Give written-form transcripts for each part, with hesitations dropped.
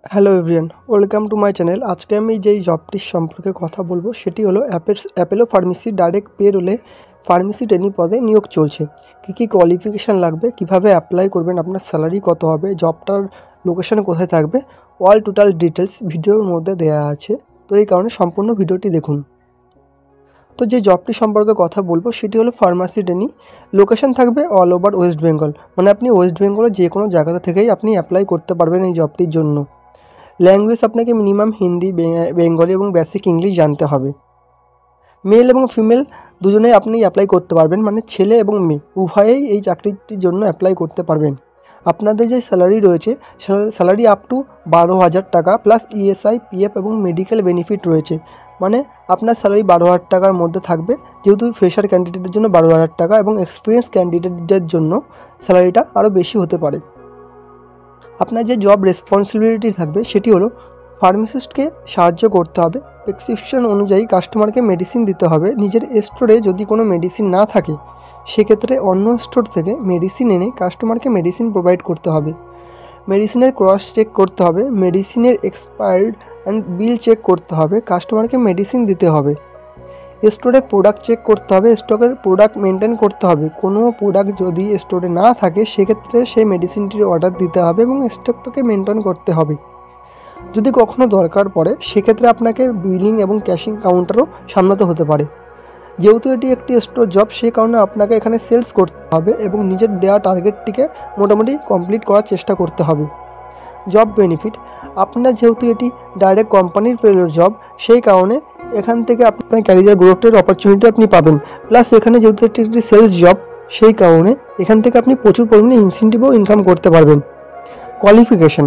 Hello everyone, welcome to my channel. আজকে আমি যেই জবটির সম্পর্কে কথা বলবো সেটি হলো Apollo pharmacy direct payroll pharmacy trainee পদে নিয়োগ চলছে। কী কোয়ালিফিকেশান লাগবে, কিভাবে অ্যাপ্লাই করবেন, আপনার স্যালারি কত হবে, জবটার লোকেশান কোথায় থাকবে, অল টোটাল ডিটেলস ভিডিওর মধ্যে দেওয়া আছে। তো এই কারণে সম্পূর্ণ ভিডিওটি দেখুন। তো যে জবটি সম্পর্কে কথা বলবো সেটি হলো ফার্মাসি ট্রেনি। লোকেশান থাকবে অল ওভার ওয়েস্ট বেঙ্গল, মানে আপনি ওয়েস্ট বেঙ্গলের যে কোনো জায়গা থেকেই আপনি অ্যাপ্লাই করতে পারবেন এই জবটির জন্য। ল্যাঙ্গুয়েজ আপনাকে মিনিমাম হিন্দি, বেঙ্গলি এবং বেসিক ইংলিশ জানতে হবে। মেল এবং ফিমেল দুজনেই আপনি অ্যাপ্লাই করতে পারবেন, মানে ছেলে এবং মেয়ে উভয়েই এই চাকরিটির জন্য অ্যাপ্লাই করতে পারবেন। আপনাদের যে স্যালারি রয়েছে, স্যালারি আপ টু 12,000 টাকা প্লাস ইএসআই, পিএফ এবং মেডিকেল বেনিফিট রয়েছে। মানে আপনার স্যালারি 12,000 টাকার মধ্যে থাকবে, যেহেতু ফ্রেশার ক্যান্ডিডেটের জন্য 12,000 টাকা এবং এক্সপিরিয়েন্স ক্যান্ডিডেটদের জন্য স্যালারিটা আরও বেশি হতে পারে। আপনার যে জব রেসপন্সিবিলিটি থাকবে সেটি হলো ফার্মাসিস্টকে সাহায্য করতে হবে, প্রেসক্রিপশন অনুযায়ী কাস্টমারকে মেডিসিন দিতে হবে। নিজের স্টোরে যদি কোনো মেডিসিন না থাকে সেক্ষেত্রে অন্য স্টোর থেকে মেডিসিন এনে কাস্টমারকে মেডিসিন প্রোভাইড করতে হবে। মেডিসিনের ক্রস চেক করতে হবে, মেডিসিনের এক্সপায়ার্ড অ্যান্ড বিল চেক করতে হবে, কাস্টমারকে মেডিসিন দিতে হবে। স্টোরে প্রোডাক্ট চেক করতে হবে, স্টকের প্রোডাক্ট মেনটেন করতে হবে। কোনো প্রোডাক্ট যদি স্টোরে না থাকে সেক্ষেত্রে সেই মেডিসিনটির অর্ডার দিতে হবে এবং স্টকটাকে মেনটেন করতে হবে। যদি কখনো দরকার পড়ে সেক্ষেত্রে আপনাকে বিলিং এবং ক্যাশিং কাউন্টারও সামলাতে হতে পারে। যেহেতু এটি একটি স্টোর জব, সেই কারণে আপনাকে এখানে সেলস করতে হবে এবং নিজের দেওয়া টার্গেটটিকে মোটামুটি কমপ্লিট করার চেষ্টা করতে হবে। জব বেনিফিট, আপনার যেহেতু এটি ডাইরেক্ট কোম্পানির পেরোল জব, সেই কারণে এখান থেকে আপনার ক্যারিয়ার গ্রোথের অপরচুনিটি আপনি পাবেন। প্লাস এখানে যেহেতু এটি একটি সেলস জব, সেই কারণে এখান থেকে আপনি প্রচুর পরিমাণে ইনসেন্টিভও ইনকাম করতে পারবেন। কোয়ালিফিকেশান,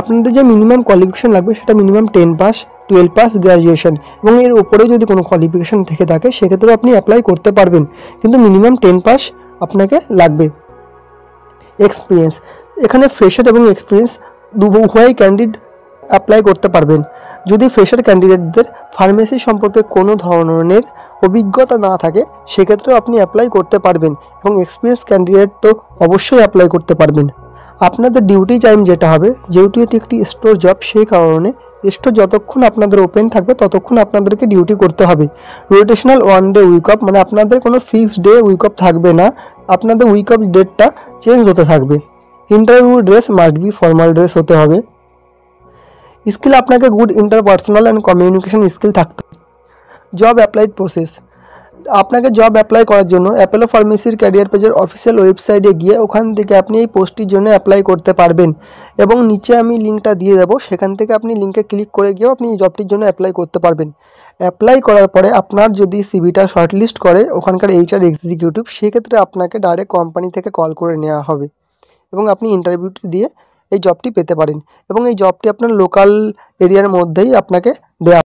আপনাদের যে মিনিমাম কোয়ালিফিকেশান লাগবে সেটা মিনিমাম 10 পাস, 12 পাস, গ্র্যাজুয়েশন এবং এর উপরেও যদি কোনো কোয়ালিফিকেশান থেকে থাকে সেক্ষেত্রেও আপনি অ্যাপ্লাই করতে পারবেন, কিন্তু মিনিমাম 10 পাস আপনাকে লাগবে। এক্সপিরিয়েন্স, এখানে ফ্রেশার এবং এক্সপিরিয়েন্স উভয়ই ক্যান্ডিডেট অ্যাপ্লাই করতে পারবেন। যদি ফ্রেশার ক্যান্ডিডেটদের ফার্মেসি সম্পর্কে কোনো ধরনের অভিজ্ঞতা না থাকে সেক্ষেত্রেও আপনি অ্যাপ্লাই করতে পারবেন এবং এক্সপিরিয়েন্স ক্যান্ডিডেট তো অবশ্যই অ্যাপ্লাই করতে পারবেন। আপনাদের ডিউটি টাইম যেটা হবে, যেহেতু এটি একটি স্টোর জব, সেই কারণে স্টোর যতক্ষণ আপনাদের ওপেন থাকবে ততক্ষণ আপনাদেরকে ডিউটি করতে হবে। রোটেশনাল 1 ডে উইক অফ, মানে আপনাদের কোনো ফিক্সড ডে উইক অফ থাকবে না, আপনাদের উইক অফ ডেটটা চেঞ্জ হতে থাকবে। Interview dress must be formal dress হতে হবে। স্কিল, আপনাকে good interpersonal and communication skill থাকতে হবে। জব অ্যাপ্লাইড প্রসেস, আপনাকে জব অ্যাপ্লাই করার জন্য অ্যাপেলো ফার্মেসির ক্যারিয়ার পেজের অফিসিয়াল ওয়েবসাইটে গিয়ে ওখান থেকে আপনি এই পোস্টটির জন্য অ্যাপ্লাই করতে পারবেন এবং নিচে আমি লিঙ্কটা দিয়ে দেবো, সেখান থেকে আপনি লিঙ্কে ক্লিক করে গিয়েও আপনি এই জবটির জন্য অ্যাপ্লাই করতে পারবেন। অ্যাপ্লাই করার পরে আপনার যদি সিভিটা শর্টলিস্ট করে ওখানকার এইচআর এক্সিকিউটিভ, সেক্ষেত্রে আপনাকে ডাইরেক্ট কোম্পানি থেকে কল করে নেওয়া হবে এবং আপনি ইন্টারভিউটি দিয়ে এই জবটি পেতে পারেন এবং এই জবটি আপনার লোকাল এরিয়ার মধ্যেই আপনাকে দেওয়া